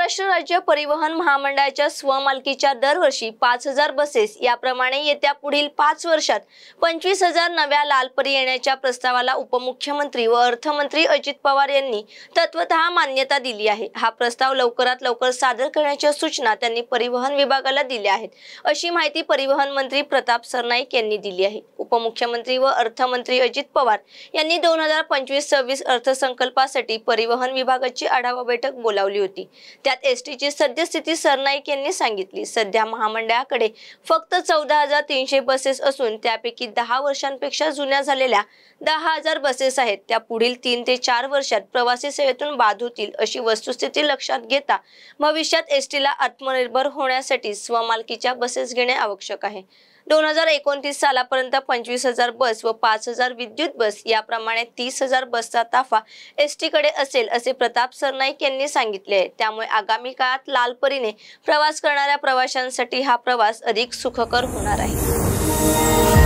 महाराष्ट्र राज्य परिवहन महामंडळाच्या स्वमालकीच्या दरवर्षी 5000 बसेस याप्रमाणे येत्या पुढील 5 वर्षात 25000 नव्या लालपरी येण्याच्या प्रस्तावाला उपमुख्यमंत्री व अर्थमंत्री अजित पवार यांनी तत्वतः मान्यता दिली आहे। हा प्रस्ताव लवकरात लवकर सादर करण्याच्या सूचना त्यांनी परिवहन विभागाला दिल्या आहेत, अशी माहिती परिवहन मंत्री प्रताप सरनाईक यांनी दिली आहे। उपमुख्यमंत्री व अर्थमंत्री अजित पवार यांनी 2025-26 अर्थसंकल्पासाठी परिवहन विभागाची आढावा बैठक बोलावली होती। त्यात एसटीची सद्यस्थिती सरनाईक यांनी सांगितली। सध्या महामंडळाकडे फक्त 14300 बसेस असून त्यापैकी 10 वर्षांपेक्षा जुन्या झालेल्या 10000 बसेस आहेत। त्या पुढील 3 ते 4 वर्षात प्रवासी सेवेतून बाद होतील, अशी वस्तुस्थिती लक्षात घेता भविष्यात एसटीला आत्मनिर्भर होण्यासाठी स्वमालकीच्या बसेस घेणे आवश्यक आहे। 2029 सालापर्यंत 25000 बस व 5000 विद्युत बस याप्रमाणे 30000 बसचा ताफा एसटीकडे असेल, असे प्रताप सरनाईक यांनी सांगितले आहे। त्यामुळे आगामी काळात लालपरीने प्रवास करणाऱ्या प्रवाशांसाठी हा प्रवास अधिक सुखकर होणार आहे।